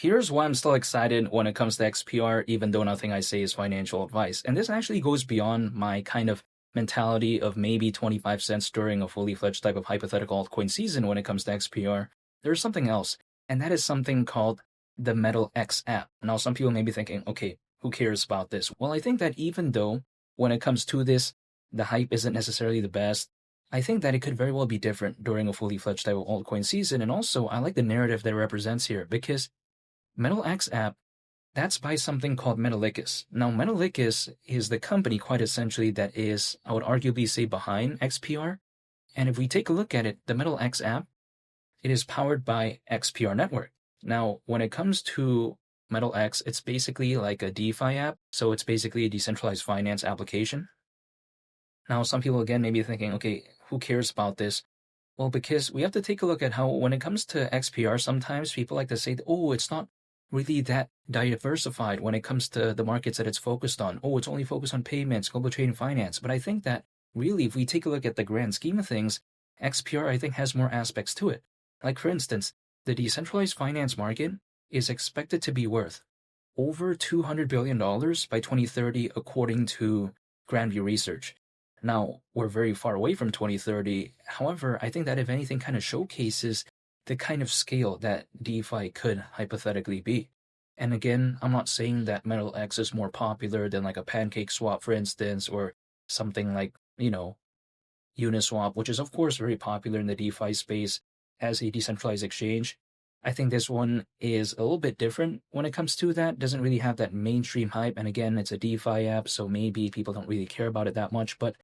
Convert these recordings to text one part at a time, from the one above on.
here's why I'm still excited when it comes to XPR, even though nothing I say is financial advice. And this actually goes beyond my kind of mentality of maybe 25 cents during a fully fledged type of hypothetical altcoin season when it comes to XPR. There's something else, and that is something called the Metal X app. Now, some people may be thinking, okay, who cares about this? Well, I think that even though when it comes to this, the hype isn't necessarily the best, I think that it could very well be different during a fully fledged type of altcoin season. And also, I like the narrative that it represents here because Metal X app, that's by something called Metalicus. Now, Metalicus is the company, quite essentially, that is, I would arguably say, behind XPR. And if we take a look at it, the Metal X app, it is powered by XPR Network. Now, when it comes to Metal X, it's basically like a DeFi app. So it's basically a decentralized finance application. Now, some people, again, may be thinking, okay, who cares about this? Well, because we have to take a look at how, when it comes to XPR, sometimes people like to say, oh, it's not really that diversified when it comes to the markets that it's focused on. Oh, it's only focused on payments, global trade and finance. But I think that really, if we take a look at the grand scheme of things, XPR, I think, has more aspects to it. Like, for instance, the decentralized finance market is expected to be worth over $200 billion by 2030, according to Grandview Research. Now, we're very far away from 2030. However, I think that if anything kind of showcases the kind of scale that DeFi could hypothetically be. And again, I'm not saying that Metal X is more popular than like a pancake swap, for instance, or something like, Uniswap, which is of course very popular in the DeFi space as a decentralized exchange. I think this one is a little bit different when it comes to that. Doesn't really have that mainstream hype. And again, it's a DeFi app, so maybe people don't really care about it that much. But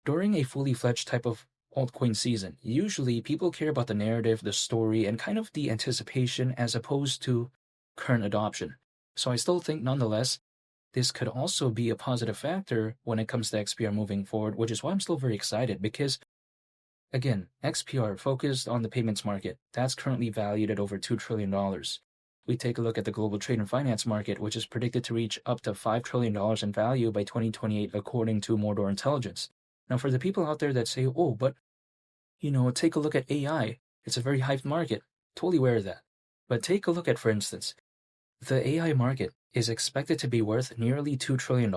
during a fully fledged type of altcoin season, usually people care about the narrative, the story, and kind of the anticipation as opposed to current adoption. So I still think, nonetheless, this could also be a positive factor when it comes to XPR moving forward, which is why I'm still very excited because, again, XPR focused on the payments market. That's currently valued at over $2 trillion. We take a look at the global trade and finance market, which is predicted to reach up to $5 trillion in value by 2028, according to Mordor Intelligence. Now, for the people out there that say, oh, but, take a look at AI. It's a very hyped market. Totally aware of that. But take a look at, for instance, the AI market is expected to be worth nearly $2 trillion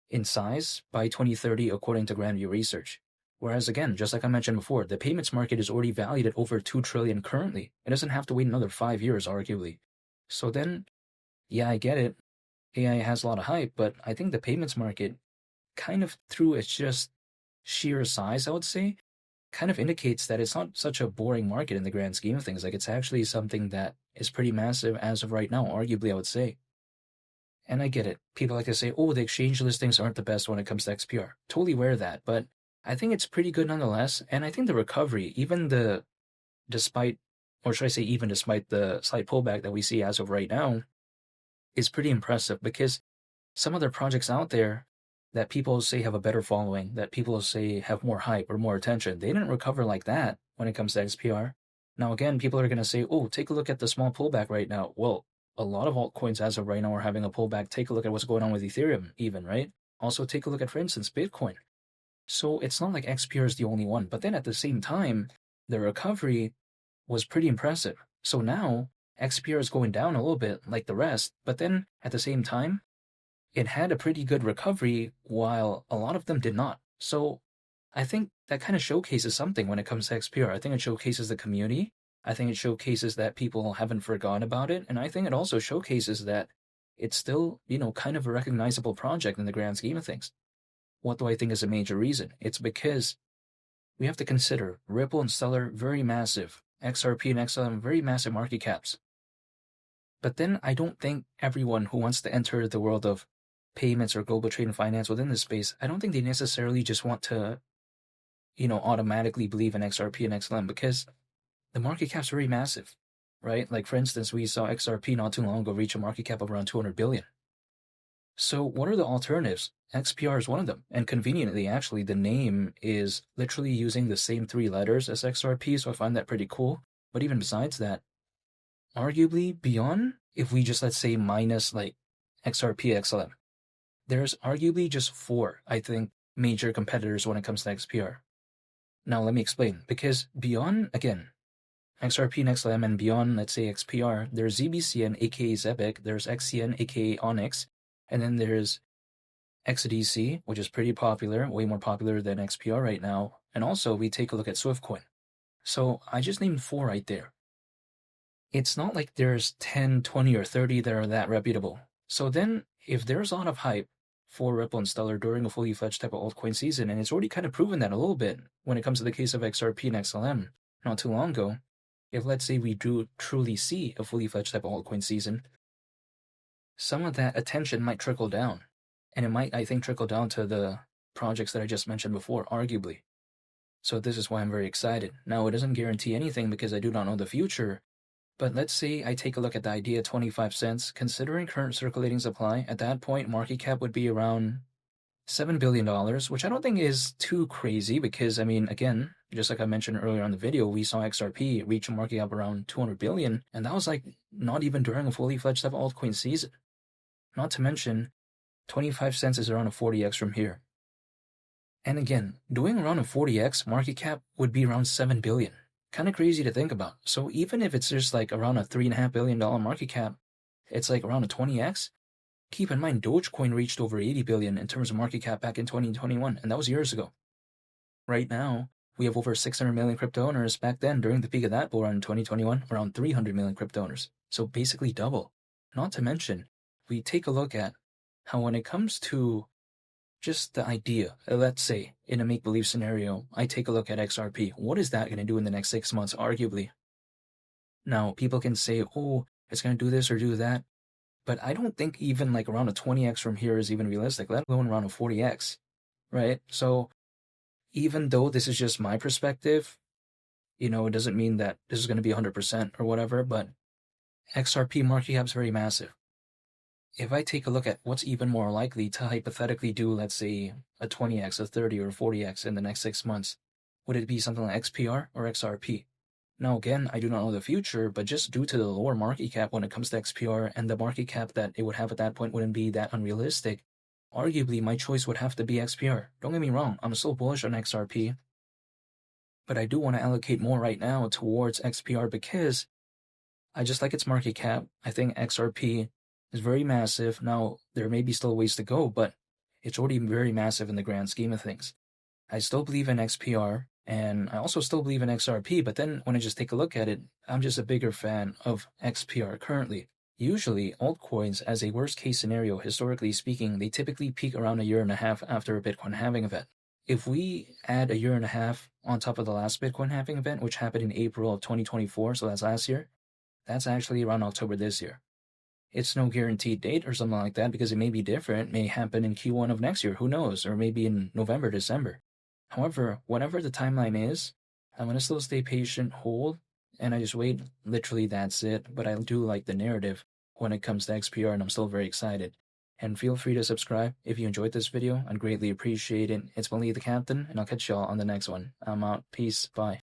in size by 2030, according to Grandview Research. Whereas, again, just like I mentioned before, the payments market is already valued at over $2 trillion currently. It doesn't have to wait another 5 years, arguably. So then, yeah, I get it. AI has a lot of hype, but I think the payments market, kind of through its just sheer size, I would say, kind of indicates that it's not such a boring market in the grand scheme of things. Like, it's actually something that is pretty massive as of right now, arguably, I would say. And I get it. People like to say, oh, the exchange listings aren't the best when it comes to XPR. Totally aware of that, but I think it's pretty good nonetheless. And I think the recovery, despite the slight pullback that we see as of right now, is pretty impressive because some other projects out there that people say have a better following, that people say have more hype or more attention, they didn't recover like that when it comes to XPR. Now, again, people are going to say, oh, take a look at the small pullback right now. Well, a lot of altcoins as of right now are having a pullback. Take a look at what's going on with Ethereum even, right? Also, take a look at, for instance, Bitcoin. So it's not like XPR is the only one. But then at the same time, the recovery was pretty impressive. So now XPR is going down a little bit like the rest. But then at the same time, it had a pretty good recovery while a lot of them did not. So I think that kind of showcases something when it comes to XPR. I think it showcases the community. I think it showcases that people haven't forgotten about it. And I think it also showcases that it's still, kind of a recognizable project in the grand scheme of things. What do I think is a major reason? It's because we have to consider Ripple and Stellar, very massive. XRP and XLM, very massive market caps. But then I don't think everyone who wants to enter the world of payments or global trade and finance within this space, I don't think they necessarily just want to, automatically believe in XRP and XLM because the market cap's very massive, right? Like, for instance, we saw XRP not too long ago reach a market cap of around 200 billion. So what are the alternatives? XPR is one of them. And conveniently, actually, the name is literally using the same 3 letters as XRP, so I find that pretty cool. But even besides that, arguably beyond, if we just, let's say, minus like XRP, XLM, there's arguably just 4, I think, major competitors when it comes to XPR. Now, let me explain. Because beyond, again, XRP, XLM, and beyond, let's say XPR, there's ZBCN, aka Zebic, there's XCN, aka Onyx, and then there's XDC, which is pretty popular, way more popular than XPR right now. And also, we take a look at Swiftcoin. So I just named 4 right there. It's not like there's 10, 20, or 30 that are that reputable. So then, if there's a lot of hype for Ripple and Stellar during a fully fledged type of altcoin season, and it's already kind of proven that a little bit when it comes to the case of XRP and XLM not too long ago, if let's say we do truly see a fully fledged type of altcoin season, some of that attention might trickle down. And it might, I think, trickle down to the projects that I just mentioned before, arguably. So this is why I'm very excited. Now, it doesn't guarantee anything because I do not know the future, but let's say I take a look at the idea 25 cents. Considering current circulating supply, at that point, market cap would be around $7 billion, which I don't think is too crazy because, I mean, again, just like I mentioned earlier on the video, we saw XRP reach a market cap around 200 billion, and that was like not even during a fully fledged type of altcoin season. Not to mention, 25 cents is around a 40x from here. And again, doing around a 40x market cap would be around 7 billion. Kind of crazy to think about. So even if it's just like around a $3.5 billion market cap, it's like around a 20x. Keep in mind, Dogecoin reached over 80 billion in terms of market cap back in 2021, and that was years ago. Right now, we have over 600 million crypto owners. Back then, during the peak of that bull run in 2021, around 300 million crypto owners. So basically double. Not to mention, we take a look at how when it comes to just the idea, let's say, in a make-believe scenario, I take a look at XRP. What is that going to do in the next 6 months, arguably? Now, people can say, oh, it's going to do this or do that. But I don't think even like around a 20x from here is even realistic, let alone around a 40x, right? So even though this is just my perspective, it doesn't mean that this is going to be 100% or whatever, but XRP market cap is very massive. If I take a look at what's even more likely to hypothetically do, let's say, a 20x, a 30, or 40x in the next 6 months, would it be something like XPR or XRP? Now, again, I do not know the future, but just due to the lower market cap when it comes to XPR and the market cap that it would have at that point wouldn't be that unrealistic, arguably my choice would have to be XPR. Don't get me wrong, I'm still bullish on XRP, but I do want to allocate more right now towards XPR because I just like its market cap. I think XRP is very massive. Now, there may be still ways to go, but it's already very massive in the grand scheme of things. I still believe in XPR, and I also still believe in XRP, but then when I just take a look at it, I'm just a bigger fan of XPR currently. Usually, altcoins, as a worst-case scenario, historically speaking, they typically peak around a year and a half after a Bitcoin halving event. If we add a year and a half on top of the last Bitcoin halving event, which happened in April of 2024, so that's last year, that's actually around October this year. It's no guaranteed date or something like that because it may be different. It may happen in Q1 of next year, who knows, or maybe in November, December. However, whatever the timeline is, I'm going to still stay patient, hold, and I just wait. Literally, that's it. But I do like the narrative when it comes to XPR, and I'm still very excited. And feel free to subscribe if you enjoyed this video. I'd greatly appreciate it. It's Malik the Captain, and I'll catch y'all on the next one. I'm out. Peace. Bye.